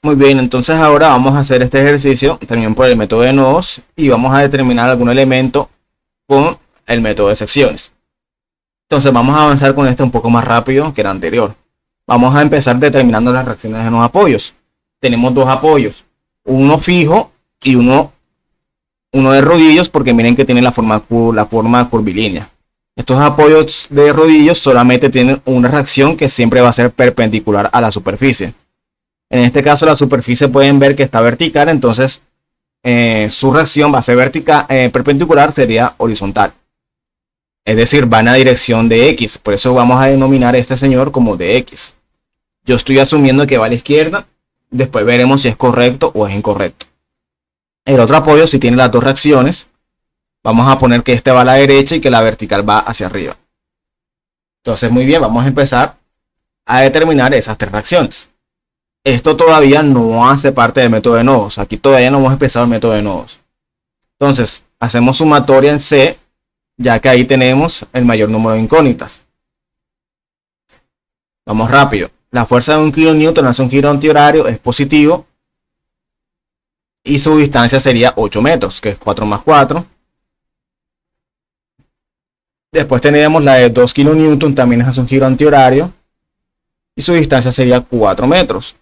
Muy bien, entonces ahora vamos a hacer este ejercicio también por el método de nodos y vamos a determinar algún elemento con el método de secciones. Entonces vamos a avanzar con este un poco más rápido que el anterior. Vamos a empezar determinando las reacciones de los apoyos. Tenemos dos apoyos, uno fijo y uno de rodillos, porque miren que tiene la forma curvilínea. Estos apoyos de rodillos solamente tienen una reacción que siempre va a ser perpendicular a la superficie. En este caso la superficie pueden ver que está vertical, entonces su reacción va a ser vertical, perpendicular sería horizontal. Es decir, va en la dirección de X, por eso vamos a denominar a este señor como de X. Yo estoy asumiendo que va a la izquierda, después veremos si es correcto o es incorrecto. El otro apoyo, si tiene las dos reacciones, vamos a poner que este va a la derecha y que la vertical va hacia arriba. Entonces, muy bien, vamos a empezar a determinar esas tres reacciones. Esto todavía no hace parte del método de nodos. Aquí todavía no hemos empezado el método de nodos. Entonces, hacemos sumatoria en C, ya que ahí tenemos el mayor número de incógnitas. Vamos rápido. La fuerza de 1 kN hace un giro antihorario, es positivo. Y su distancia sería 8 metros, que es 4 más 4. Después tenemos la de 2 kN, también hace un giro antihorario. Y su distancia sería 4 metros.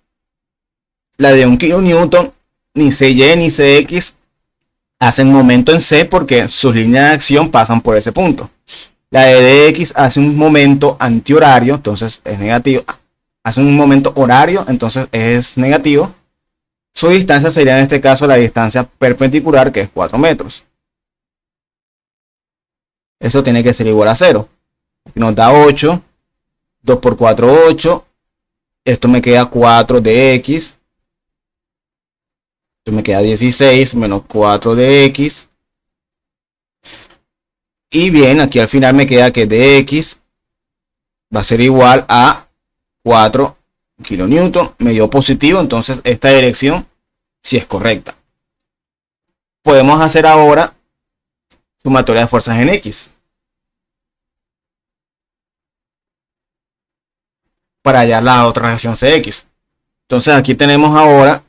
La de 1 kN, ni CY ni CX hacen momento en C porque sus líneas de acción pasan por ese punto. La de DX hace un momento antihorario, entonces es negativo. Hace un momento horario, entonces es negativo. Su distancia sería en este caso la distancia perpendicular, que es 4 metros. Eso tiene que ser igual a 0. Aquí nos da 8. 2 por 4, 8. Esto me queda 4 de X. Esto me queda 16 menos 4 de X. Y bien, aquí al final me queda que dx va a ser igual a 4 kN. Me dio positivo, entonces esta dirección sí es correcta. Podemos hacer ahora sumatoria de fuerzas en X. Para hallar la otra reacción CX. Entonces aquí tenemos ahora,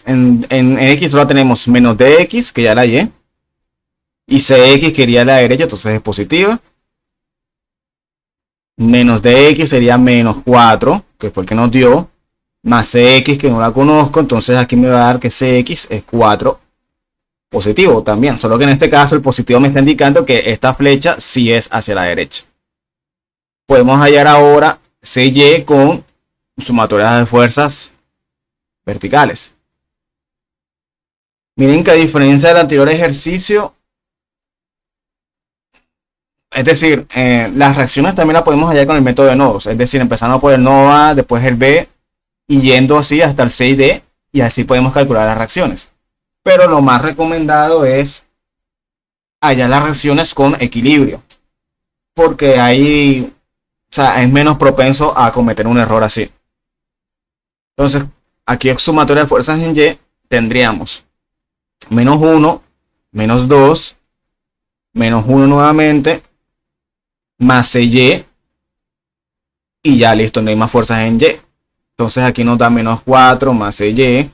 en X solo tenemos menos dx, que ya la hallé. Y CX que iría a la derecha, entonces es positiva. Menos dx sería menos 4, que fue el que nos dio. Más CX, que no la conozco, entonces aquí me va a dar que CX es 4 positivo también. Solo que en este caso el positivo me está indicando que esta flecha sí es hacia la derecha. Podemos hallar ahora CY con sumatorias de fuerzas verticales. Miren que a diferencia del anterior ejercicio, es decir, las reacciones también las podemos hallar con el método de nodos. Es decir, empezando por el nodo A, después el B, y yendo así hasta el C y D, y así podemos calcular las reacciones. Pero lo más recomendado es hallar las reacciones con equilibrio, porque ahí, o sea, es menos propenso a cometer un error así. Entonces, aquí en sumatoria de fuerzas en Y, tendríamos menos 1, menos 2, menos 1 nuevamente, más CY, y ya listo, no hay más fuerzas en Y. Entonces aquí nos da menos 4 más CY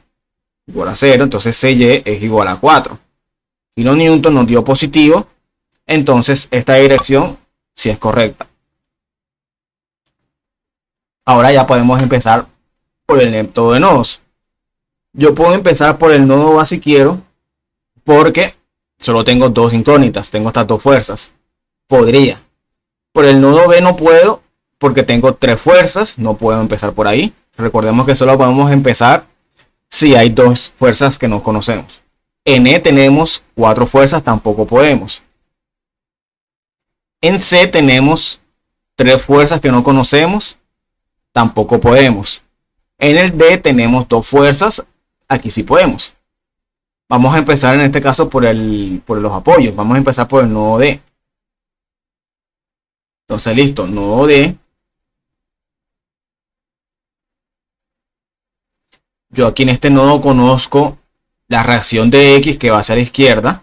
igual a 0, entonces CY es igual a 4. kN nos dio positivo, entonces esta dirección sí es correcta. Ahora ya podemos empezar por el método de nodos. Yo puedo empezar por el nodo A si quiero, porque solo tengo dos incógnitas, tengo estas dos fuerzas. Podría. Por el nodo B no puedo, porque tengo tres fuerzas, no puedo empezar por ahí. Recordemos que solo podemos empezar si hay dos fuerzas que no conocemos. En E tenemos cuatro fuerzas, tampoco podemos. En C tenemos tres fuerzas que no conocemos, tampoco podemos. En el D tenemos dos fuerzas, aquí sí podemos. Vamos a empezar en este caso por los apoyos. Vamos a empezar por el nodo D. Entonces listo, nodo D. Yo aquí en este nodo conozco la reacción de X que va hacia la izquierda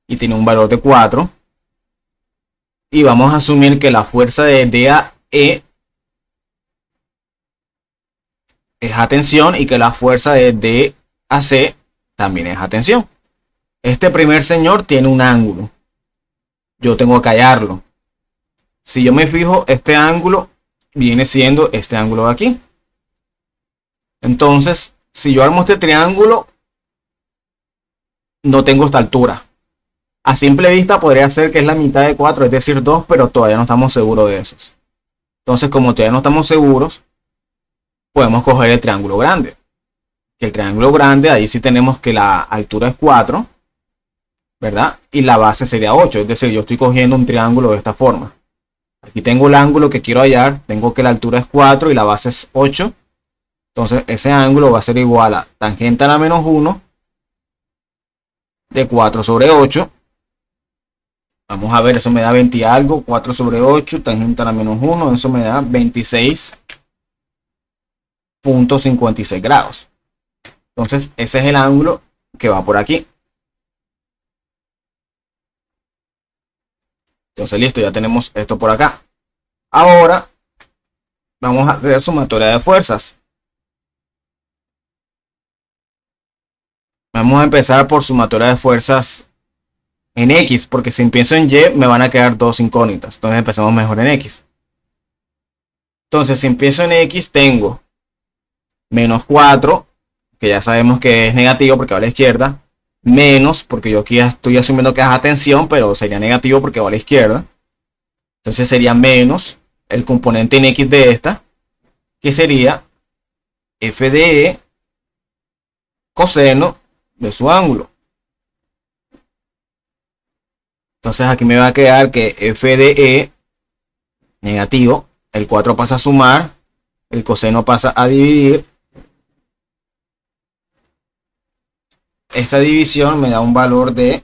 y tiene un valor de 4. Y vamos a asumir que la fuerza de D a E es a tensión y que la fuerza de D a C también es a tensión. Este primer señor tiene un ángulo. Yo tengo que hallarlo. Si yo me fijo, este ángulo viene siendo este ángulo de aquí. Entonces, si yo armo este triángulo, no tengo esta altura. A simple vista podría ser que es la mitad de 4, es decir 2, pero todavía no estamos seguros de eso. Entonces, como todavía no estamos seguros, podemos coger el triángulo grande. Que el triángulo grande, ahí sí tenemos que la altura es 4, ¿verdad? Y la base sería 8, es decir, yo estoy cogiendo un triángulo de esta forma. Aquí tengo el ángulo que quiero hallar, tengo que la altura es 4 y la base es 8. Entonces ese ángulo va a ser igual a tangente a la menos 1 de 4 sobre 8. Vamos a ver, eso me da 20 y algo, 4 sobre 8, tangente a la menos 1, eso me da 26.56 grados. Entonces ese es el ángulo que va por aquí. Entonces listo, ya tenemos esto por acá. Ahora vamos a hacer sumatoria de fuerzas. Vamos a empezar por sumatoria de fuerzas en X, porque si empiezo en Y me van a quedar dos incógnitas. Entonces empezamos mejor en X. Entonces si empiezo en X tengo menos 4, que ya sabemos que es negativo porque va a la izquierda. Menos, porque yo aquí estoy asumiendo que es a tensión, pero sería negativo porque va a la izquierda. Entonces sería menos el componente en X de esta, que sería f de E coseno de su ángulo. Entonces aquí me va a quedar que f de E negativo, el 4 pasa a sumar, el coseno pasa a dividir. Esta división me da un valor de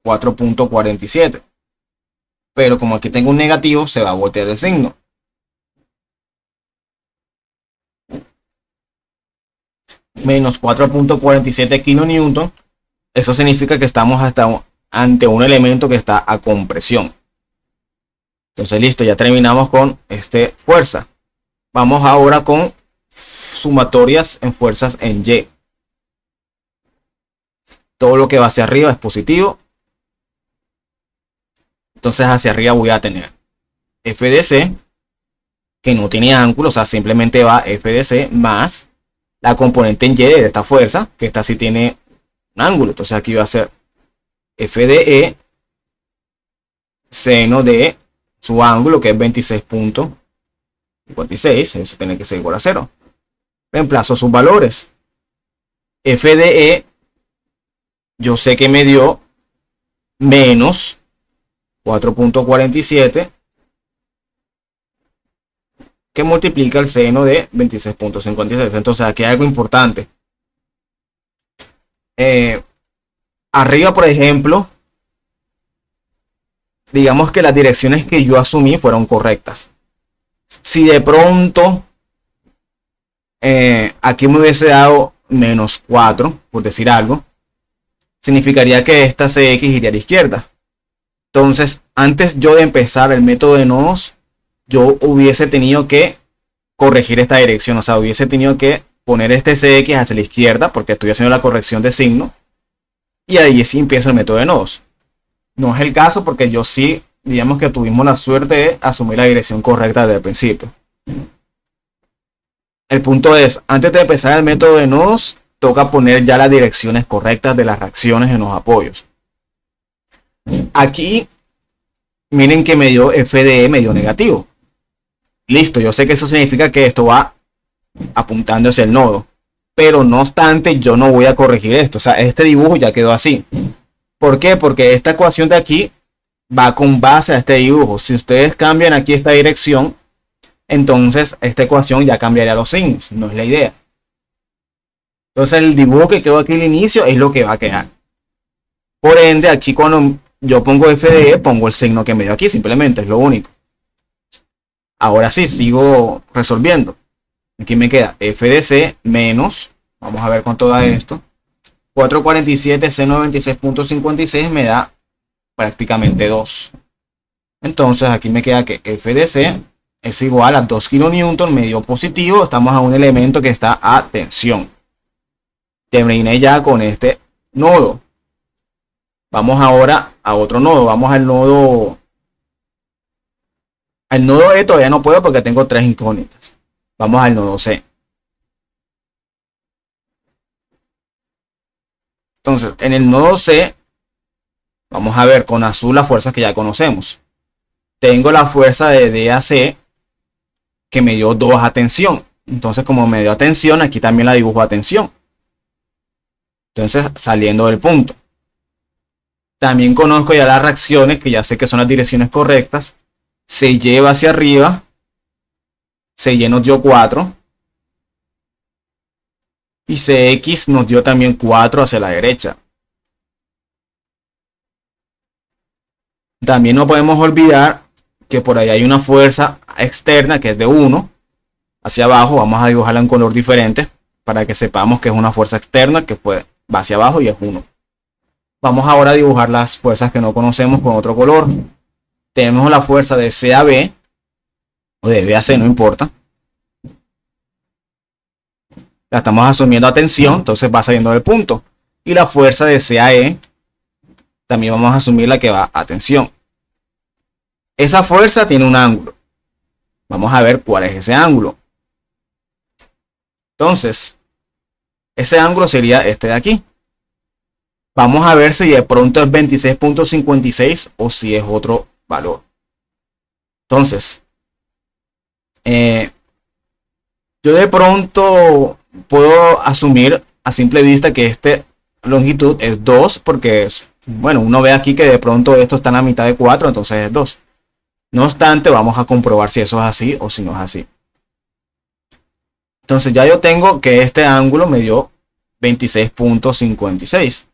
4.47. Pero como aquí tengo un negativo, se va a voltear el signo. Menos 4.47 kilonewton. Eso significa que estamos ante un elemento que está a compresión. Entonces listo, ya terminamos con fuerza. Vamos ahora con sumatorias en fuerzas en Y. Todo lo que va hacia arriba es positivo. Entonces hacia arriba voy a tener f de C, que no tiene ángulo, o sea, simplemente va f de C más la componente en Y de esta fuerza, que esta sí tiene un ángulo. Entonces aquí va a ser f de E seno de su ángulo, que es 26.56, eso tiene que ser igual a 0. Reemplazo sus valores. F de E, yo sé que me dio menos 4.47, que multiplica el seno de 26.56. Entonces aquí hay algo importante. Arriba, por ejemplo, digamos que las direcciones que yo asumí fueron correctas. Si de pronto aquí me hubiese dado menos 4, por decir algo, significaría que esta CX iría a la izquierda. Entonces, antes yo de empezar el método de nodos, yo hubiese tenido que corregir esta dirección. O sea, hubiese tenido que poner este CX hacia la izquierda, porque estoy haciendo la corrección de signo. Y ahí sí empiezo el método de nodos. No es el caso porque yo sí, digamos que tuvimos la suerte de asumir la dirección correcta desde el principio. El punto es, antes de empezar el método de nodos, toca poner ya las direcciones correctas de las reacciones en los apoyos. Aquí, miren que me dio f de E, me dio negativo. Listo, yo sé que eso significa que esto va apuntando hacia el nodo. Pero no obstante, yo no voy a corregir esto. O sea, este dibujo ya quedó así. ¿Por qué? Porque esta ecuación de aquí va con base a este dibujo. Si ustedes cambian aquí esta dirección, entonces esta ecuación ya cambiaría los signos. No es la idea. Entonces el dibujo que quedó aquí al inicio es lo que va a quedar. Por ende, aquí cuando yo pongo f de E, pongo el signo que me dio aquí. Simplemente es lo único. Ahora sí, sigo resolviendo. Aquí me queda f de C menos, vamos a ver cuánto da esto, 447 seno de 26.56 me da prácticamente 2. Entonces aquí me queda que f de C es igual a 2 kilonewton, me dio positivo. Estamos a un elemento que está a tensión. Terminé ya con este nodo. Vamos ahora a otro nodo. Vamos al nodo. Al nodo E todavía no puedo porque tengo 3 incógnitas. Vamos al nodo C. Entonces, en el nodo C, vamos a ver con azul las fuerzas que ya conocemos. Tengo la fuerza de D a C que me dio 2 a tensión. Entonces, como me dio a tensión, aquí también la dibujo a tensión. Entonces, saliendo del punto. También conozco ya las reacciones, que ya sé que son las direcciones correctas. Se lleva hacia arriba. CY nos dio 4. Y CX nos dio también 4 hacia la derecha. También no podemos olvidar que por ahí hay una fuerza externa que es de 1 hacia abajo. Vamos a dibujarla en color diferente para que sepamos que es una fuerza externa que va hacia abajo y es 1. Vamos ahora a dibujar las fuerzas que no conocemos con otro color. Tenemos la fuerza de C a B o de B a C, no importa. La estamos asumiendo a tensión, entonces va saliendo del punto. Y la fuerza de C a E también vamos a asumir la que va a tensión. Esa fuerza tiene un ángulo. Vamos a ver cuál es ese ángulo. Entonces, ese ángulo sería este de aquí. Vamos a ver si de pronto es 26.56 o si es otro valor. Entonces, yo de pronto puedo asumir a simple vista que esta longitud es 2 porque, bueno, uno ve aquí que de pronto esto está en la mitad de 4, entonces es 2. No obstante, vamos a comprobar si eso es así o si no es así. Entonces ya yo tengo que este ángulo me dio 26.56.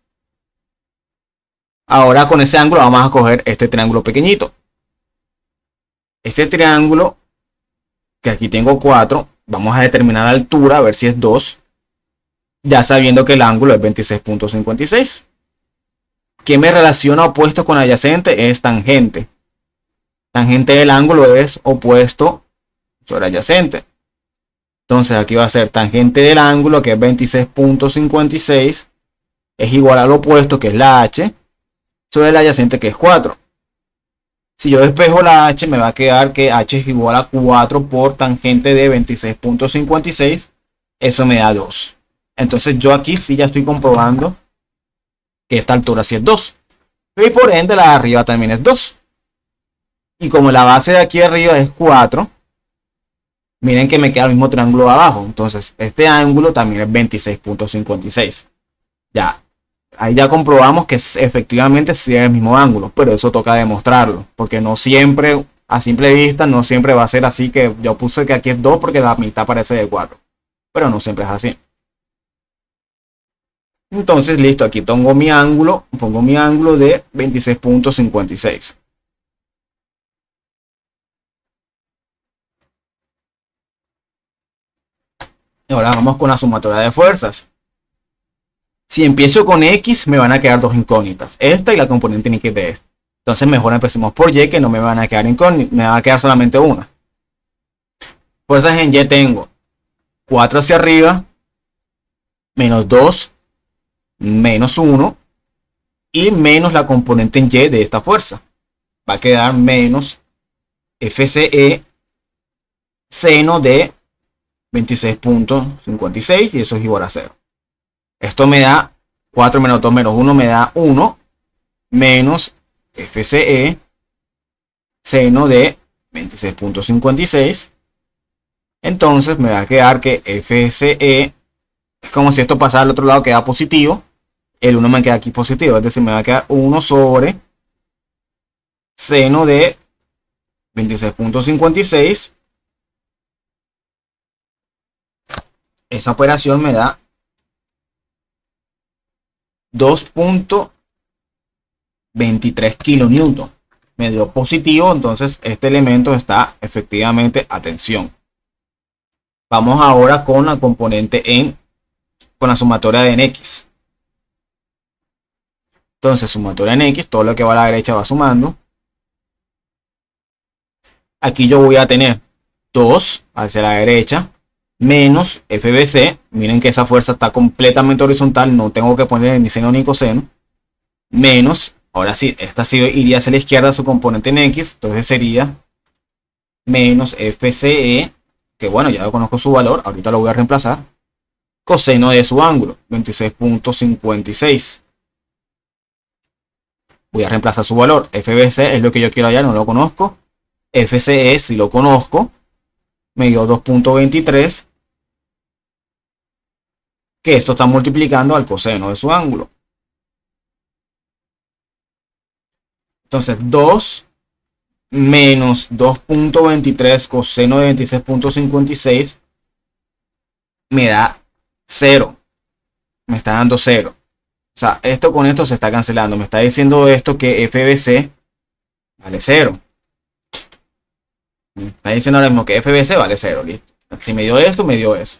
Ahora con ese ángulo vamos a coger este triángulo pequeñito. Este triángulo, que aquí tengo 4, vamos a determinar la altura, a ver si es 2. Ya sabiendo que el ángulo es 26.56. ¿Qué me relaciona opuesto con adyacente? Es tangente. Tangente del ángulo es opuesto sobre adyacente. Entonces aquí va a ser tangente del ángulo, que es 26.56, es igual al opuesto, que es la h, sobre el adyacente, que es 4. Si yo despejo la h, me va a quedar que h es igual a 4 por tangente de 26.56. Eso me da 2. Entonces yo aquí sí ya estoy comprobando que esta altura sí es 2. Y por ende la de arriba también es 2. Y como la base de aquí arriba es 4, miren que me queda el mismo triángulo abajo. Entonces este ángulo también es 26.56. Ya, ahí ya comprobamos que efectivamente sí es el mismo ángulo. Pero eso toca demostrarlo. Porque no siempre, a simple vista, no siempre va a ser así. Que yo puse que aquí es 2 porque la mitad parece de 4. Pero no siempre es así. Entonces listo, aquí pongo mi ángulo de 26.56. Ahora vamos con la sumatoria de fuerzas. Si empiezo con X, me van a quedar dos incógnitas. Esta y la componente en X de esta. Entonces mejor empecemos por Y, que no me van a quedar incógnitas. Me va a quedar solamente una. Fuerzas en Y tengo 4 hacia arriba, menos 2, menos 1, y menos la componente en Y de esta fuerza. Va a quedar menos FCE seno de 26.56 y eso es igual a 0. Esto me da 4 menos 2 menos 1 me da 1 menos FCE seno de 26.56. Entonces me va a quedar que FCE es como si esto pasara al otro lado, queda positivo. El 1 me queda aquí positivo, es decir, me va a quedar 1 sobre seno de 26.56. Esa operación me da 2.23 kilonewton. Me dio positivo, entonces este elemento está efectivamente a tensión. Vamos ahora con la componente con la sumatoria de en X. Entonces, sumatoria en X, todo lo que va a la derecha va sumando. Aquí yo voy a tener 2 hacia la derecha, menos FBC. Miren que esa fuerza está completamente horizontal, no tengo que poner ni seno ni coseno. Menos, ahora sí, esta sí iría hacia la izquierda su componente en X, entonces sería menos FCE, que bueno, ya lo conozco su valor, ahorita lo voy a reemplazar, coseno de su ángulo, 26.56. Voy a reemplazar su valor. FBC es lo que yo quiero allá, no lo conozco. FCE si lo conozco, me dio 2.23, que esto está multiplicando al coseno de su ángulo. Entonces 2 menos 2.23 coseno de 26.56 me da 0. Me está dando 0. O sea, esto con esto se está cancelando. Me está diciendo esto que FBC vale 0. Me está diciendo ahora mismo que FBC vale 0. Listo. Si me dio esto, me dio eso.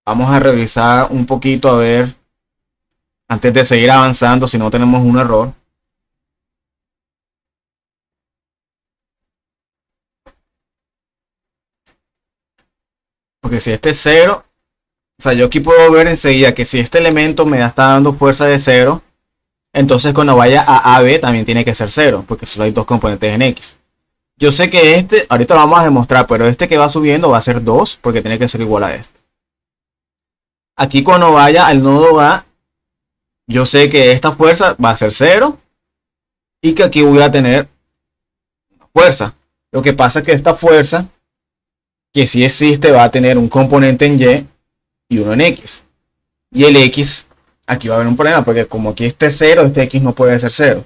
Vamos a revisar un poquito a ver, antes de seguir avanzando, si no tenemos un error. Porque si este es 0, o sea, yo aquí puedo ver enseguida que si este elemento me está dando fuerza de 0, entonces cuando vaya a AB también tiene que ser 0, porque solo hay dos componentes en X. Yo sé que este, ahorita lo vamos a demostrar, pero este que va subiendo va a ser 2, porque tiene que ser igual a este. Aquí cuando vaya al nodo A, yo sé que esta fuerza va a ser 0, y que aquí voy a tener fuerza. Lo que pasa es que esta fuerza, que si existe, va a tener un componente en Y y uno en X. Y el X, aquí va a haber un problema, porque como aquí este 0, este X no puede ser 0.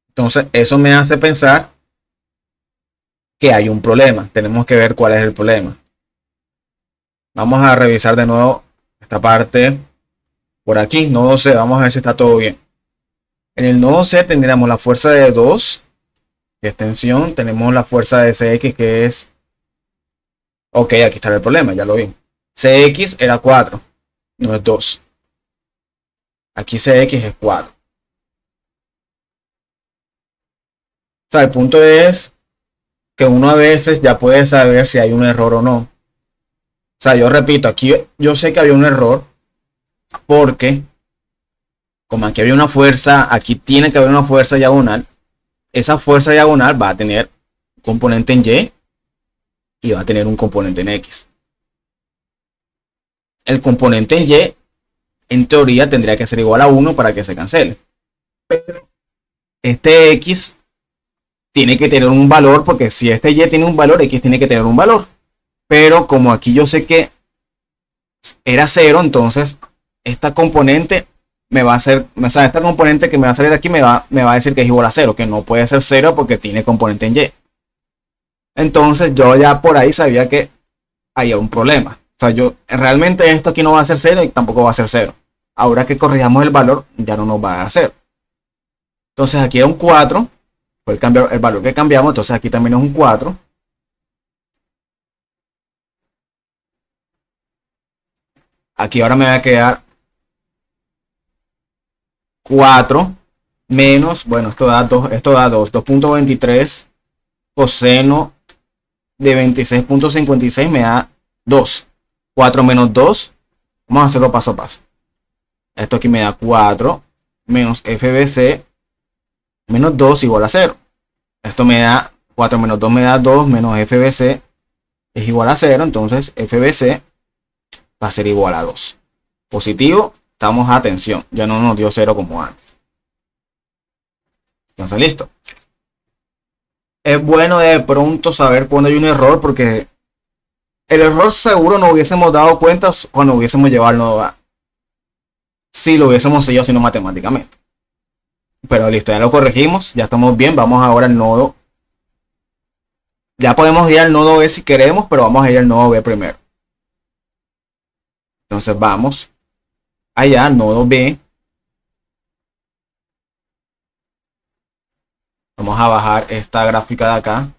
Entonces eso me hace pensar que hay un problema. Tenemos que ver cuál es el problema. Vamos a revisar de nuevo esta parte por aquí, nodo C. Vamos a ver si está todo bien. En el nodo C tendríamos la fuerza de 2, que es tensión. Tenemos la fuerza de CX, que es... Ok, aquí está el problema, ya lo vi. CX era 4, no es 2. Aquí CX es 4. O sea, el punto es que uno a veces ya puede saber si hay un error o no. O sea, yo repito, aquí yo sé que había un error porque como aquí había una fuerza, aquí tiene que haber una fuerza diagonal. Esa fuerza diagonal va a tener un componente en Y y va a tener un componente en X. El componente en Y, en teoría, tendría que ser igual a 1 para que se cancele. Pero este X tiene que tener un valor, porque si este Y tiene un valor, X tiene que tener un valor. Pero como aquí yo sé que era 0, entonces esta componente me va a hacer, o sea, esta componente que me va a salir aquí me va a decir que es igual a 0, que no puede ser 0 porque tiene componente en Y. Entonces yo ya por ahí sabía que había un problema. O sea, yo realmente esto aquí no va a ser 0 y tampoco va a ser 0. Ahora que corrijamos el valor, ya no nos va a dar 0. Entonces aquí era un 4, fue el valor que cambiamos, entonces aquí también es un 4. Aquí ahora me va a quedar 4 menos, bueno, esto da 2, 2.23 coseno de 26.56 me da 2. 4 menos 2, vamos a hacerlo paso a paso. Esto aquí me da 4 menos FBC menos 2 igual a 0. Esto me da 4 menos 2 me da 2 menos FBC es igual a 0. Entonces FBC va a ser igual a 2. Positivo, estamos a tensión. Ya no nos dio 0 como antes. Entonces listo. Es bueno de pronto saber cuando hay un error, porque el error seguro no hubiésemos dado cuenta cuando hubiésemos llevado el nodo A. Si lo hubiésemos seguido sino matemáticamente. Pero listo, ya lo corregimos, ya estamos bien. Vamos ahora al nodo. Ya podemos ir al nodo B si queremos, pero vamos a ir al nodo B primero. Entonces vamos allá al nodo B. Vamos a bajar esta gráfica de acá.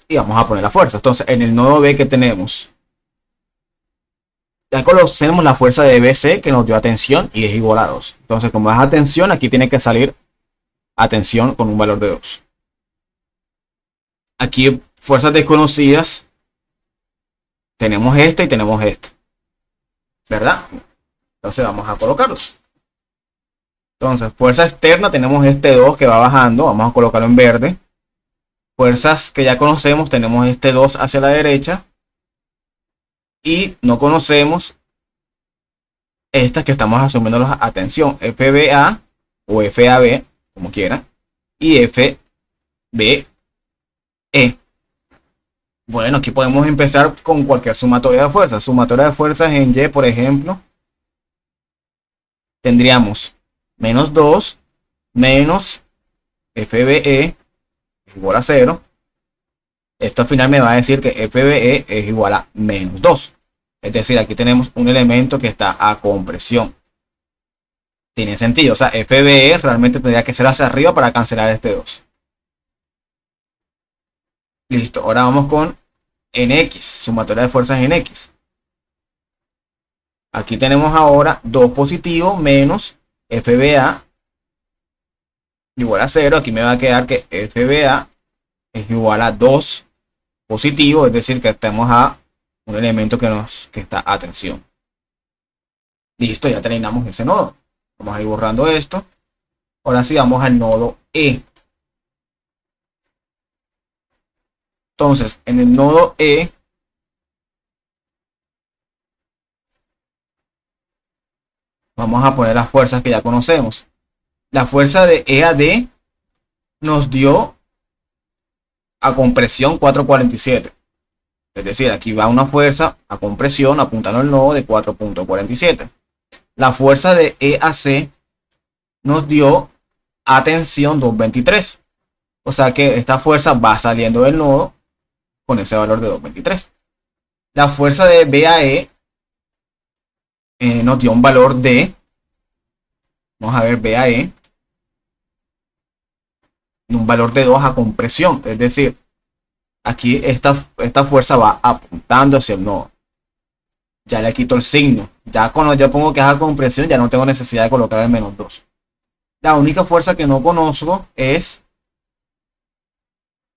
Y vamos a poner la fuerza. Entonces en el nodo B que tenemos, ya conocemos la fuerza de BC que nos dio atención y es igual a 2. Entonces como es atención, aquí tiene que salir atención con un valor de 2. Aquí, fuerzas desconocidas, tenemos esta y tenemos esta, ¿verdad? Entonces vamos a colocarlos. Entonces, fuerza externa, tenemos este 2 que va bajando, vamos a colocarlo en verde. Fuerzas que ya conocemos, tenemos este 2 hacia la derecha. Y no conocemos estas que estamos asumiendo la atención, FBA o FAB, como quieran, y FBE. Bueno, aquí podemos empezar con cualquier sumatoria de fuerzas. Sumatoria de fuerzas en Y, por ejemplo, tendríamos menos 2 menos FBE igual a 0. Esto al final me va a decir que FBE es igual a menos 2. Es decir, aquí tenemos un elemento que está a compresión. Tiene sentido. O sea, FBE realmente tendría que ser hacia arriba para cancelar este 2. Listo. Ahora vamos con NX. Sumatoria de fuerzas en X. Aquí tenemos ahora 2 positivo menos FBA igual a 0. Aquí me va a quedar que FBA es igual a 2 positivo. Es decir, que estamos a un elemento que está a tensión. Listo, ya terminamos ese nodo. Vamos a ir borrando esto. Ahora sí vamos al nodo E. Entonces, en el nodo E vamos a poner las fuerzas que ya conocemos. La fuerza de E a D nos dio a compresión 447. Es decir, aquí va una fuerza a compresión apuntando al nodo de 4.47. La fuerza de E a C nos dio a tensión 223. O sea que esta fuerza va saliendo del nodo con ese valor de 223. La fuerza de B a E nos dio un valor de, vamos a ver, B a E, un valor de 2 a compresión. Es decir, aquí esta fuerza va apuntando hacia el nodo. Ya le quito el signo. Ya cuando yo pongo que es a compresión, ya no tengo necesidad de colocar el menos 2. La única fuerza que no conozco es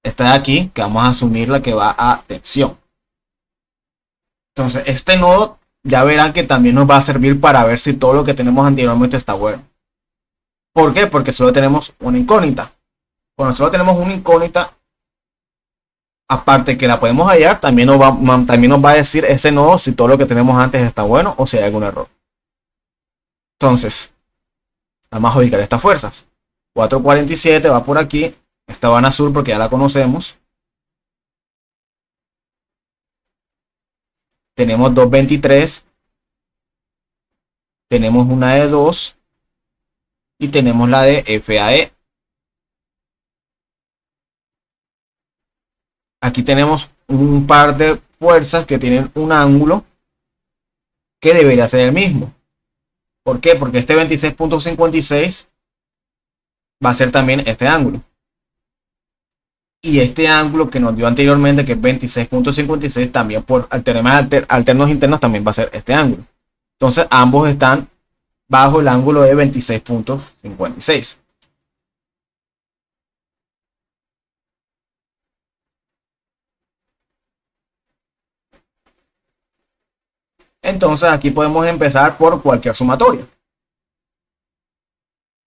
esta de aquí, que vamos a asumir la que va a tensión. Entonces, este nodo ya verán que también nos va a servir para ver si todo lo que tenemos anteriormente está bueno. ¿Por qué? Porque solo tenemos una incógnita. Cuando solo tenemos una incógnita, aparte que la podemos hallar, también nos va a decir ese nodo si todo lo que tenemos antes está bueno o si hay algún error. Entonces, vamos a ubicar estas fuerzas. 447 va por aquí. Esta va en azul porque ya la conocemos. Tenemos 223. Tenemos una de 2. Y tenemos la de FAE. Aquí tenemos un par de fuerzas que tienen un ángulo que debería ser el mismo. ¿Por qué? Porque este 26.56 va a ser también este ángulo. Y este ángulo que nos dio anteriormente, que es 26.56, también por teoremas alternos internos, también va a ser este ángulo. Entonces ambos están bajo el ángulo de 26.56. Entonces aquí podemos empezar por cualquier sumatoria.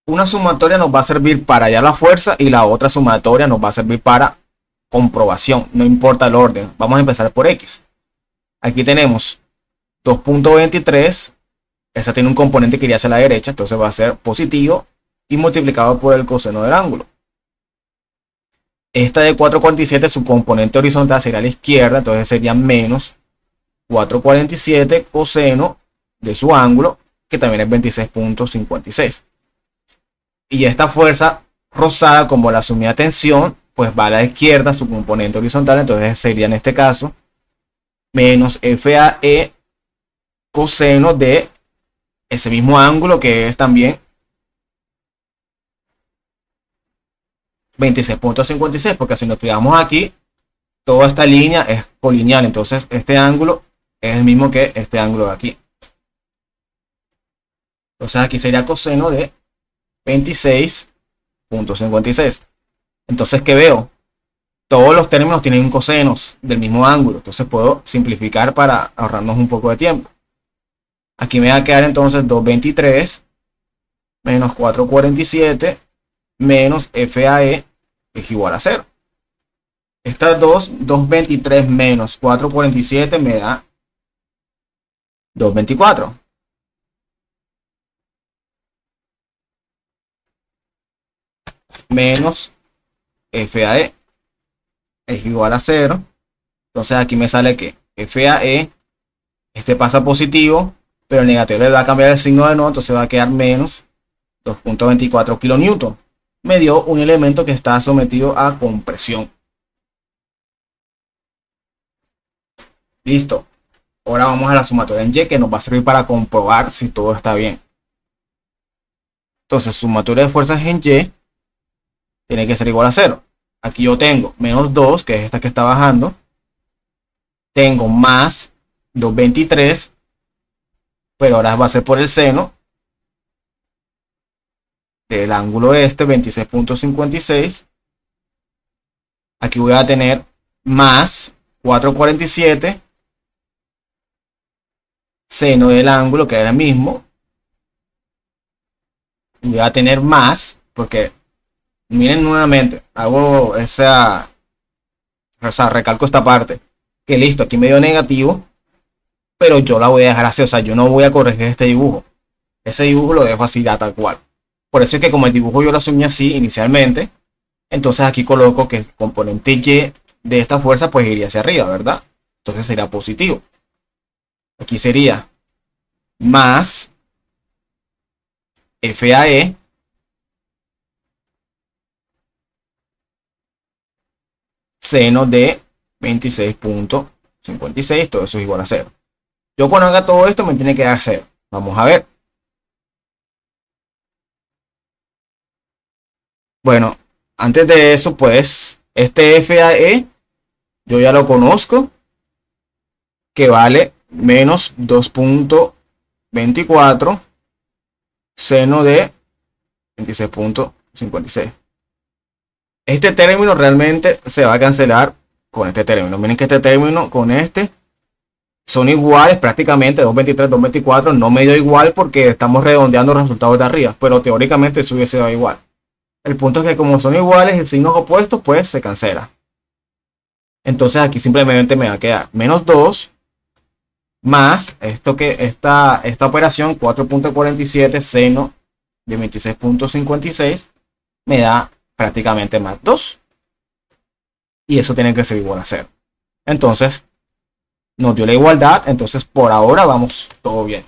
Una sumatoria nos va a servir para hallar la fuerza y la otra sumatoria nos va a servir para comprobación. No importa el orden. Vamos a empezar por X. Aquí tenemos 2.23. Esa tiene un componente que iría hacia la derecha. Entonces va a ser positivo y multiplicado por el coseno del ángulo. Esta de 447, su componente horizontal sería a la izquierda. Entonces sería menos 447 coseno de su ángulo, que también es 26.56. Y esta fuerza rosada, como la asumida tensión, pues va a la izquierda, su componente horizontal. Entonces sería en este caso menos FAE coseno de ese mismo ángulo, que es también 26.56, porque si nos fijamos aquí, toda esta línea es colineal. Entonces este ángulo es el mismo que este ángulo de aquí. Entonces aquí sería coseno de 26 26.56. Entonces, ¿qué veo? Todos los términos tienen cosenos del mismo ángulo. Entonces puedo simplificar para ahorrarnos un poco de tiempo. Aquí me va a quedar entonces 223 menos 447 menos FAE es igual a 0. Estas 223 menos 447 me da 224. Menos FAE es igual a 0. Entonces aquí me sale que FAE, este pasa positivo, pero el negativo le va a cambiar el signo de nuevo, entonces va a quedar menos 2.24 kN. Me dio un elemento que está sometido a compresión. Listo. Ahora vamos a la sumatoria en Y, que nos va a servir para comprobar si todo está bien. Entonces, sumatoria de fuerzas en Y tiene que ser igual a 0. Aquí yo tengo menos 2, que es esta que está bajando. Tengo más 223, pero ahora va a ser por el seno del ángulo este, 26.56. Aquí voy a tener más 447, seno del ángulo, que era el mismo. Voy a tener más, porque miren nuevamente, hago recalco esta parte, que listo, aquí me dio negativo, pero yo la voy a dejar así, o sea, yo no voy a corregir este dibujo. Ese dibujo lo dejo así ya tal cual. Por eso es que como el dibujo yo lo asumí así inicialmente, entonces aquí coloco que el componente Y de esta fuerza pues iría hacia arriba, ¿verdad? Entonces sería positivo. Aquí sería más FAE seno de 26.56, todo eso es igual a 0. Yo cuando haga todo esto me tiene que dar 0. Vamos a ver. Bueno, antes de eso, pues, este FAE, yo ya lo conozco, que vale menos 2.24 seno de 26.56. Este término realmente se va a cancelar con este término. Miren que este término con este son iguales prácticamente, 2.23, 2.24. No me dio igual porque estamos redondeando los resultados de arriba, pero teóricamente eso hubiese dado igual. El punto es que como son iguales y signos opuestos, pues se cancela. Entonces aquí simplemente me va a quedar menos 2 más esta operación 4.47 seno de 26.56 me da prácticamente más 2. Y eso tiene que ser igual a 0. Entonces nos dio la igualdad. Entonces por ahora vamos todo bien.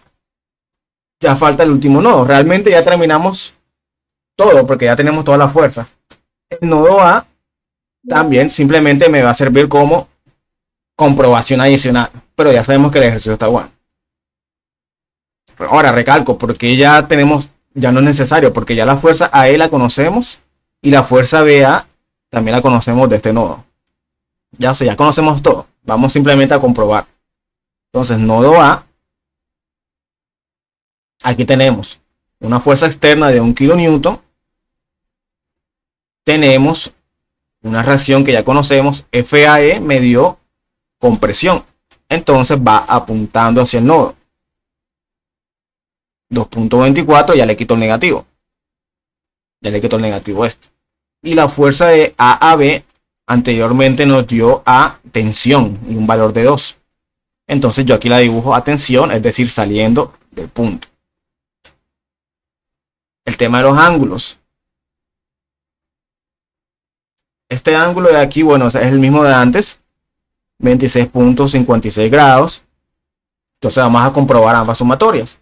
Ya falta el último nodo. Realmente ya terminamos todo porque ya tenemos todas las fuerzas. El nodo A también simplemente me va a servir como comprobación adicional, pero ya sabemos que el ejercicio está bueno. Pero ahora recalco, porque ya no es necesario, porque ya la fuerza AE la conocemos y la fuerza BA también la conocemos de este nodo. Ya conocemos todo. Vamos simplemente a comprobar. Entonces, nodo A, aquí tenemos una fuerza externa de 1 kN. Tenemos una reacción que ya conocemos, FAE me dio compresión. Entonces va apuntando hacia el nodo. 2.24 ya le quito el negativo. Ya le quito el negativo este. Y la fuerza de A a B anteriormente nos dio a tensión y un valor de 2. Entonces yo aquí la dibujo a tensión, es decir, saliendo del punto. El tema de los ángulos. Este ángulo de aquí, bueno, es el mismo de antes. 26.56 grados. Entonces vamos a comprobar ambas sumatorias.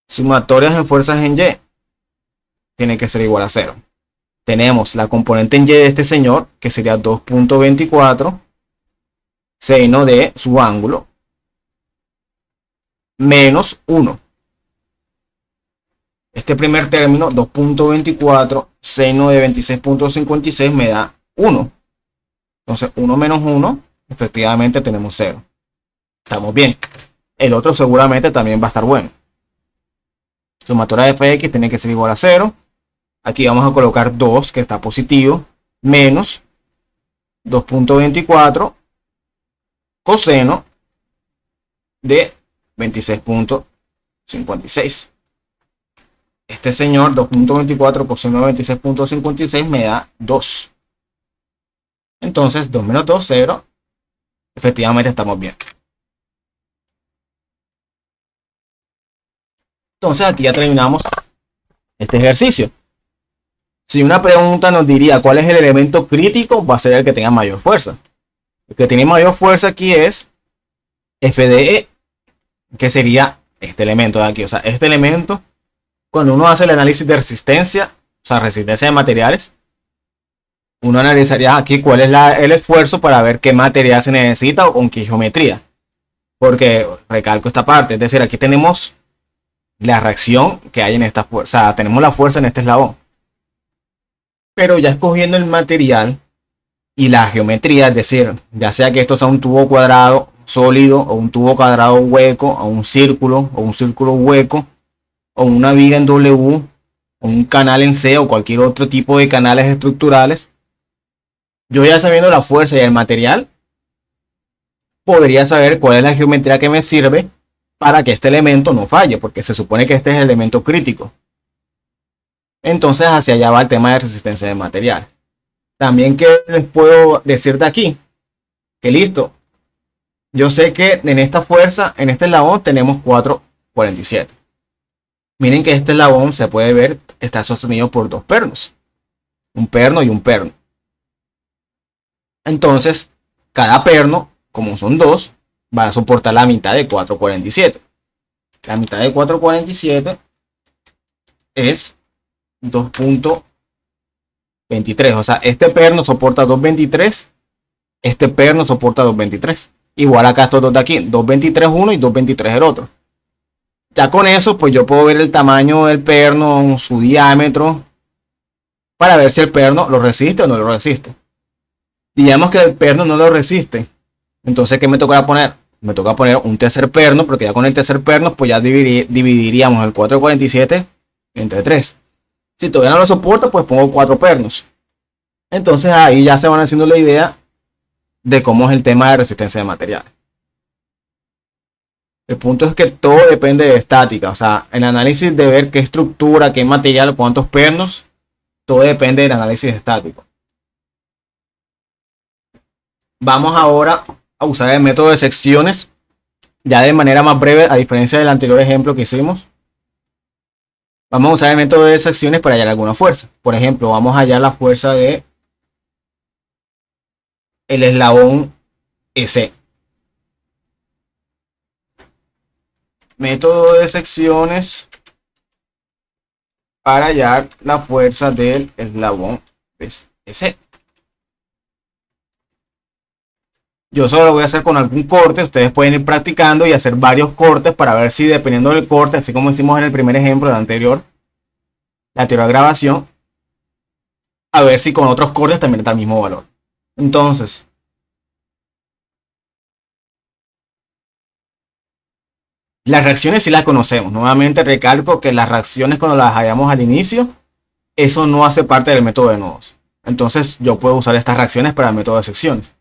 Sumatorias en fuerzas en Y. Tiene que ser igual a 0. Tenemos la componente en Y de este señor, que sería 2.24 seno de su ángulo menos 1. Este primer término, 2.24 seno de 26.56 me da 1. Entonces 1 menos 1, efectivamente tenemos 0. Estamos bien. El otro seguramente también va a estar bueno. Sumatoria de fx tiene que ser igual a 0. Aquí vamos a colocar 2, que está positivo, menos 2.24 coseno de 26.56. Este señor, 2.24 coseno de 26.56 me da 2. Entonces, 2 menos 2, 0. Efectivamente estamos bien. Entonces, aquí ya terminamos este ejercicio. Si una pregunta nos diría cuál es el elemento crítico, va a ser el que tenga mayor fuerza. El que tiene mayor fuerza aquí es FDE, que sería este elemento de aquí. O sea, este elemento, cuando uno hace el análisis de resistencia, o sea, resistencia de materiales, uno analizaría aquí cuál es el esfuerzo para ver qué material se necesita o con qué geometría. Porque recalco esta parte, es decir, aquí tenemos la reacción que hay en esta fuerza, o sea, tenemos la fuerza en este eslabón. Pero ya escogiendo el material y la geometría, es decir, ya sea que esto sea un tubo cuadrado sólido o un tubo cuadrado hueco o un círculo hueco o una viga en W o un canal en C o cualquier otro tipo de canales estructurales, yo ya sabiendo la fuerza y el material, podría saber cuál es la geometría que me sirve para que este elemento no falle, porque se supone que este es el elemento crítico. Entonces hacia allá va el tema de resistencia de materiales. También que les puedo decir de aquí, que listo, yo sé que en esta fuerza, en este eslabón tenemos 4,47. Miren que este eslabón se puede ver, está sostenido por dos pernos, un perno y un perno. Entonces, cada perno, como son dos, va a soportar la mitad de 4,47. La mitad de 4,47 es 2.23. O sea, este perno soporta 2.23, este perno soporta 2.23. Igual acá estos dos de aquí, 2.23 uno y 2.23 el otro. Ya con eso, pues yo puedo ver el tamaño del perno, su diámetro, para ver si el perno lo resiste o no lo resiste. Digamos que el perno no lo resiste. Entonces, ¿qué me toca poner? Me toca poner un tercer perno, porque ya con el tercer perno, pues ya dividiríamos el 4,47 entre 3. Si todavía no lo soporta, pues pongo 4 pernos. Entonces ahí ya se van haciendo la idea de cómo es el tema de resistencia de materiales. El punto es que todo depende de estática. O sea, el análisis de ver qué estructura, qué material, cuántos pernos, todo depende del análisis estático. Vamos ahora a usar el método de secciones, ya de manera más breve, a diferencia del anterior ejemplo que hicimos. Vamos a usar el método de secciones para hallar alguna fuerza. Por ejemplo, vamos a hallar la fuerza de el eslabón S. Método de secciones para hallar la fuerza del eslabón S. Yo solo lo voy a hacer con algún corte. Ustedes pueden ir practicando y hacer varios cortes para ver si, dependiendo del corte, así como hicimos en el primer ejemplo de la anterior grabación, a ver si con otros cortes también da el mismo valor. Entonces, las reacciones sí las conocemos. Nuevamente recalco que las reacciones, cuando las hallamos al inicio, eso no hace parte del método de nodos. Entonces yo puedo usar estas reacciones para el método de secciones.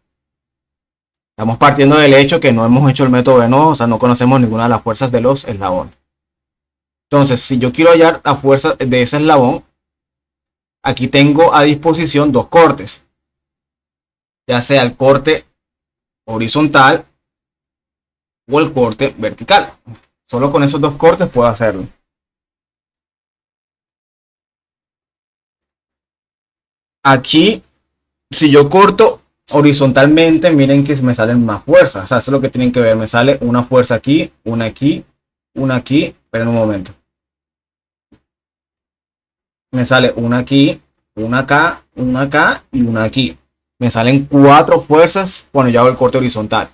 Estamos partiendo del hecho que no hemos hecho el método de nodos, o sea, no conocemos ninguna de las fuerzas de los eslabones. Entonces, si yo quiero hallar la fuerza de ese eslabón, aquí tengo a disposición dos cortes. Ya sea el corte horizontal o el corte vertical. Solo con esos dos cortes puedo hacerlo. Aquí, si yo corto horizontalmente, miren que me salen más fuerzas. O sea, eso es lo que tienen que ver. Me sale una fuerza aquí, una aquí, una aquí. Pero en un momento. Me sale una aquí, una acá y una aquí. Me salen 4 fuerzas cuando yo hago el corte horizontal.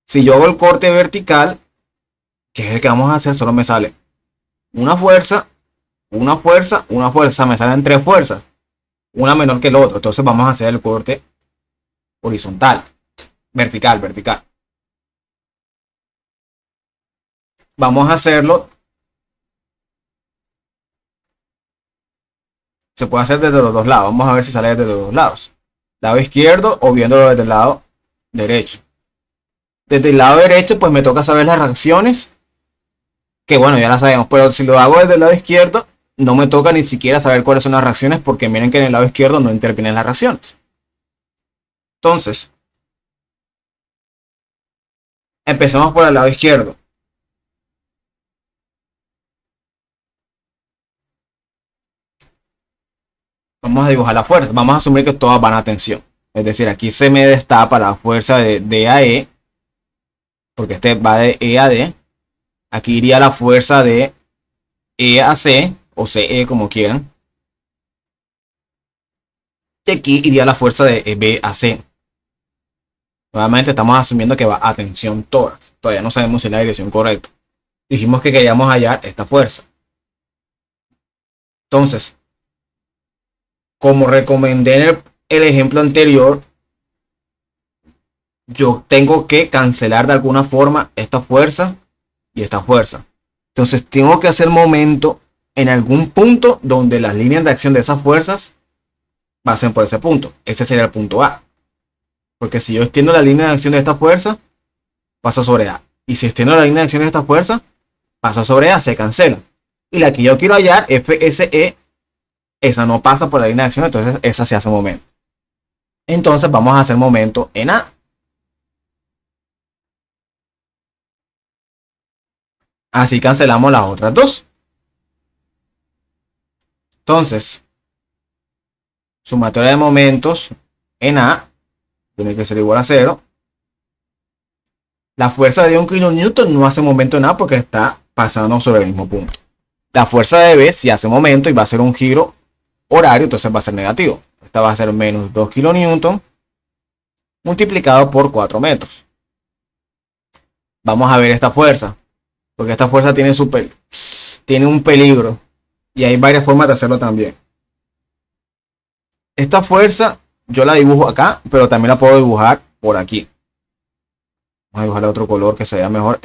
Si yo hago el corte vertical, que es el que vamos a hacer, solo me sale una fuerza, una fuerza, una fuerza. Me salen 3 fuerzas, una menor que el otro. Entonces vamos a hacer el corte horizontal, vertical, vertical. Vamos a hacerlo Se puede hacer desde los dos lados. Vamos a ver si sale desde los dos lados. Lado izquierdo o viéndolo desde el lado derecho. Desde el lado derecho, pues me toca saber las reacciones. Que bueno, ya las sabemos. Pero si lo hago desde el lado izquierdo, no me toca ni siquiera saber cuáles son las reacciones. Porque miren que en el lado izquierdo no intervienen las reacciones. Entonces, empecemos por el lado izquierdo. Vamos a dibujar la fuerza. Vamos a asumir que todas van a tensión. Es decir, aquí se me destapa la fuerza de D a E. Porque este va de E a D. Aquí iría la fuerza de E a C. O CE como quieran. Y aquí iría la fuerza de B a C. Nuevamente estamos asumiendo que va a tensión todas. Todavía no sabemos si es la dirección correcta. Dijimos que queríamos hallar esta fuerza. Entonces, como recomendé en el ejemplo anterior, yo tengo que cancelar de alguna forma esta fuerza y esta fuerza. Entonces tengo que hacer momento en algún punto donde las líneas de acción de esas fuerzas pasen por ese punto. Ese sería el punto A. Porque si yo extiendo la línea de acción de esta fuerza, paso sobre A. Y si extiendo la línea de acción de esta fuerza, paso sobre A, se cancela. Y la que yo quiero hallar, FSE, esa no pasa por la línea de acción, entonces esa se hace momento. Entonces vamos a hacer momento en A. Así cancelamos las otras dos. Entonces, sumatoria de momentos en A tiene que ser igual a 0. La fuerza de 1 kN no hace momento en A porque está pasando sobre el mismo punto. La fuerza de B sí hace momento y va a ser un giro horario, entonces va a ser negativo. Esta va a ser menos 2 kN multiplicado por 4 metros. Vamos a ver esta fuerza, porque esta fuerza tiene un peligro y hay varias formas de hacerlo también. Esta fuerza yo la dibujo acá, pero también la puedo dibujar por aquí. Vamos a dibujar otro color que se vea mejor.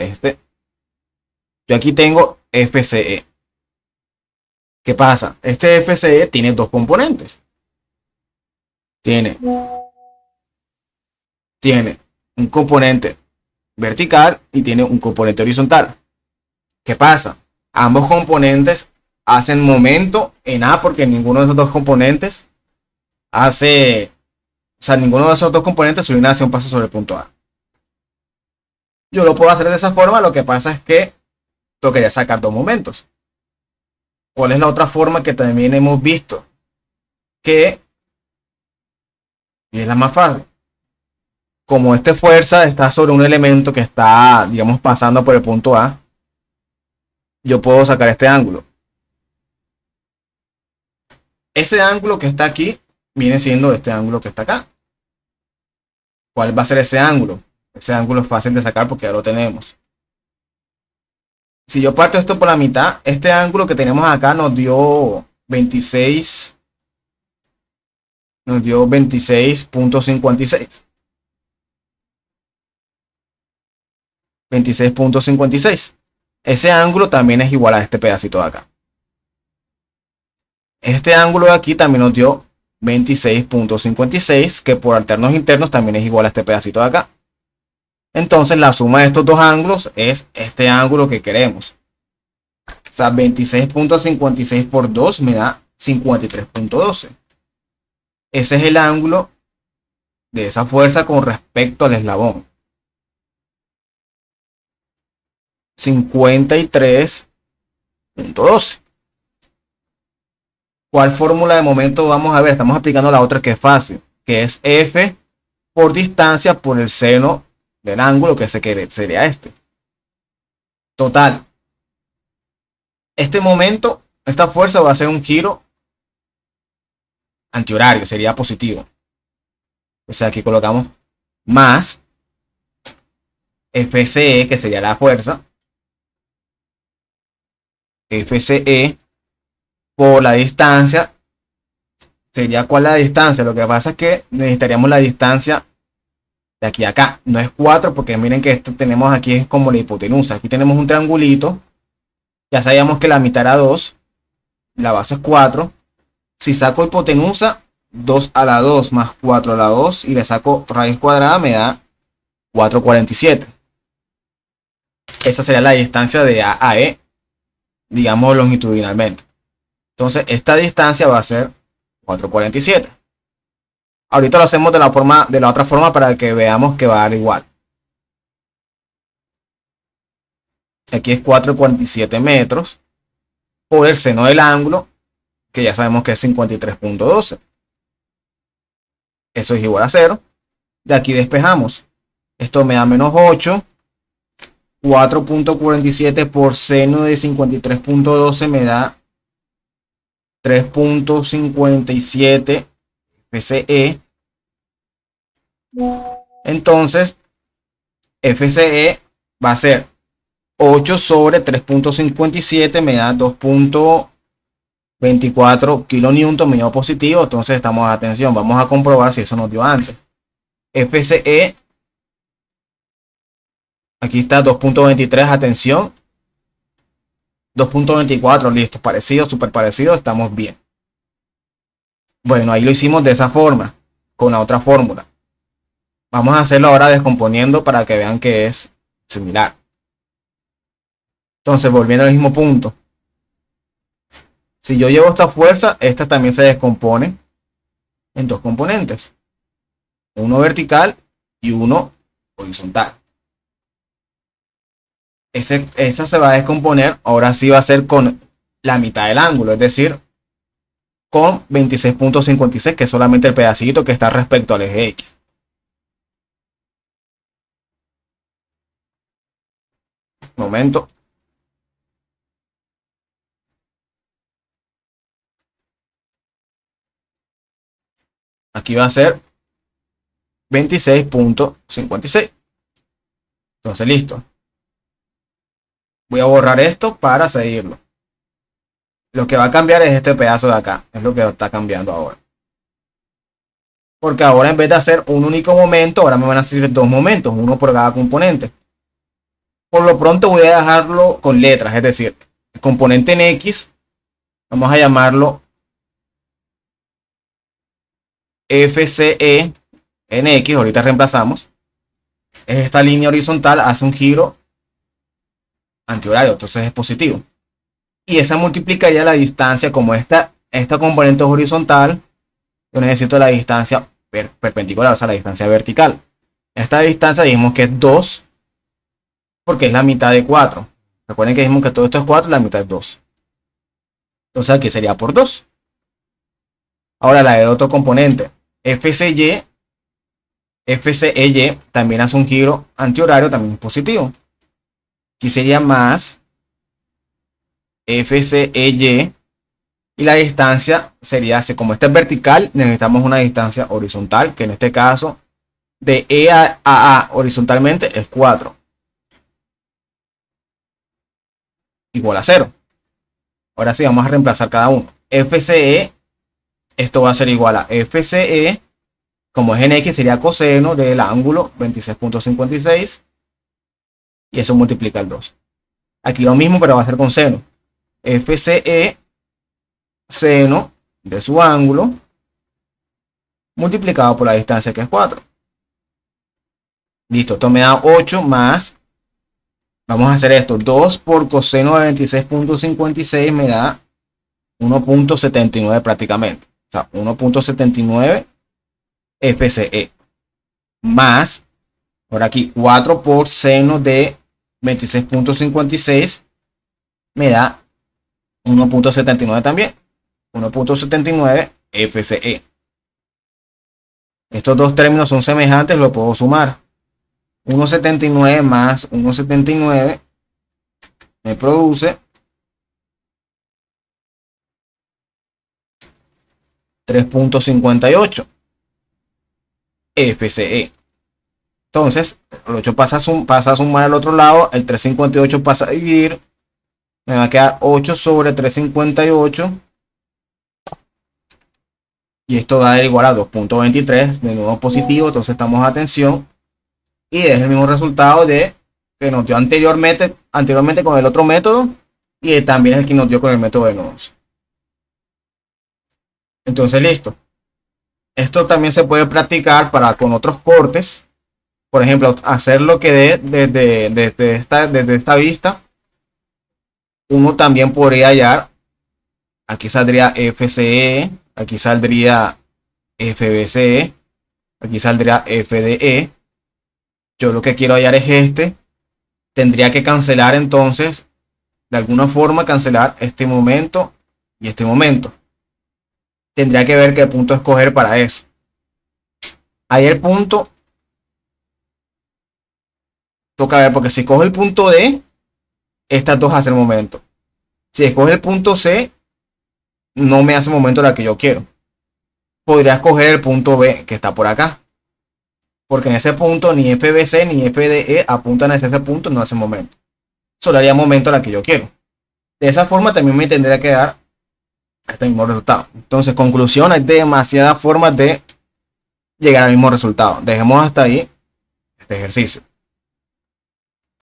Yo aquí tengo FCE. ¿Qué pasa? Este FCE tiene dos componentes. Tiene un componente vertical y tiene un componente horizontal. ¿Qué pasa? Ambos componentes hacen momento en A porque ninguno de esos dos componentes hace... O sea, ninguno de esos dos componentes su línea hace un paso sobre el punto A. Yo lo puedo hacer de esa forma, lo que pasa es que tocaría sacar dos momentos. ¿Cuál es la otra forma que también hemos visto? Que y es la más fácil. Como esta fuerza está sobre un elemento que está, digamos, pasando por el punto A, yo puedo sacar este ángulo. Ese ángulo que está aquí viene siendo este ángulo que está acá. ¿Cuál va a ser ese ángulo? Ese ángulo es fácil de sacar porque ya lo tenemos. Si yo parto esto por la mitad, este ángulo que tenemos acá nos dio 26. Nos dio 26.56. 26.56. Ese ángulo también es igual a este pedacito de acá. Este ángulo de aquí también nos dio 26.56, que por alternos internos también es igual a este pedacito de acá. Entonces la suma de estos dos ángulos es este ángulo que queremos. O sea, 26.56 por 2 me da 53.12. Ese es el ángulo de esa fuerza con respecto al eslabón. 53.12. ¿Cuál fórmula de momento vamos a ver? Estamos aplicando la otra que es fácil, que es F por distancia por el seno del ángulo que sería este. Total. Este momento, esta fuerza va a ser un giro antihorario, sería positivo. O sea, aquí colocamos más FCE, que sería la fuerza. FCE por la distancia. ¿Sería cuál la distancia? Lo que pasa es que necesitaríamos la distancia de aquí a acá. No es 4 porque miren que esto tenemos aquí es como la hipotenusa. Aquí tenemos un triangulito. Ya sabíamos que la mitad era 2. La base es 4. Si saco hipotenusa, 2 a la 2 más 4 a la 2 y le saco raíz cuadrada, me da 4,47. Esa sería la distancia de A a E, digamos longitudinalmente. Entonces esta distancia va a ser 4,47. Ahorita lo hacemos de la otra forma para que veamos que va a dar igual. Aquí es 4,47 metros por el seno del ángulo, que ya sabemos que es 53,12. Eso es igual a 0. De aquí despejamos. Esto me da menos 8. 4,47 por seno de 53,12 me da 3,57 FCE. Entonces, FCE va a ser 8 sobre 3,57 me da 2,24 kilonewton medio positivo. Entonces estamos, atención, vamos a comprobar si eso nos dio antes. FCE, aquí está 2,23, atención. 2,24, listo, parecido, súper parecido, estamos bien. Bueno, ahí lo hicimos de esa forma, con la otra fórmula. Vamos a hacerlo ahora descomponiendo para que vean que es similar. Entonces, volviendo al mismo punto. Si yo llevo esta fuerza, esta también se descompone en dos componentes. Uno vertical y uno horizontal. Esa se va a descomponer, ahora sí va a ser con la mitad del ángulo, es decir, con 26,56, que es solamente el pedacito que está respecto al eje X. Momento. Aquí va a ser 26,56. Entonces, listo. Voy a borrar esto para seguirlo. Lo que va a cambiar es este pedazo de acá. Es lo que está cambiando ahora. Porque ahora en vez de hacer un único momento, ahora me van a salir dos momentos, uno por cada componente. Por lo pronto voy a dejarlo con letras, es decir, el componente en X, vamos a llamarlo FCE en X, ahorita reemplazamos. Es esta línea horizontal, hace un giro antihorario, entonces es positivo. Y esa multiplicaría la distancia, como esta componente es horizontal, yo necesito la distancia perpendicular, o sea, la distancia vertical. Esta distancia dijimos que es 2, porque es la mitad de 4. Recuerden que dijimos que todo esto es 4 y la mitad es 2. Entonces aquí sería por 2. Ahora la de otro componente, FCY también hace un giro antihorario, también es positivo. Aquí sería más FCEY. Y la distancia sería así, como esta es vertical, necesitamos una distancia horizontal, que en este caso de E a A horizontalmente es 4. Igual a 0. Ahora sí, vamos a reemplazar cada uno. FCE, esto va a ser igual a FCE, como es en X, sería coseno del ángulo 26,56. Y eso multiplica el 2. Aquí lo mismo, pero va a ser con seno. FCE, seno de su ángulo, multiplicado por la distancia, que es 4. Listo, esto me da 8 más, vamos a hacer esto, 2 por coseno de 26,56 me da 1,79 prácticamente. O sea, 1,79 FCE. Más, por aquí, 4 por seno de 26,56 me da 1,79 también. 1,79 FCE. Estos dos términos son semejantes, lo puedo sumar. 1,79 más 1,79 me produce 3,58 FCE. Entonces, el 8 pasa a sumar al otro lado, el 3,58 pasa a dividir, me va a quedar 8 sobre 3,58 y esto va a dar igual a 2,23, de nuevo positivo, entonces estamos atención. Y es el mismo resultado de que nos dio anteriormente con el otro método, y también es el que nos dio con el método de nodos. Entonces, listo. Esto también se puede practicar para con otros cortes. Por ejemplo, hacer lo que dé desde esta vista. Uno también podría hallar, aquí saldría FCE, aquí saldría FBCE, aquí saldría FDE. Yo lo que quiero hallar es este. Tendría que cancelar entonces, de alguna forma cancelar este momento y este momento. Tendría que ver qué punto escoger para eso. Ahí el punto toca ver, porque si escoge el punto D, estas dos hacen momento. Si escoge el punto C, no me hace momento la que yo quiero. Podría escoger el punto B, que está por acá. Porque en ese punto ni FBC ni FDE apuntan hacia ese punto, no hace momento. Solo haría momento la que yo quiero. De esa forma también me tendría que dar este mismo resultado. Entonces, conclusión, hay demasiadas formas de llegar al mismo resultado. Dejemos hasta ahí este ejercicio.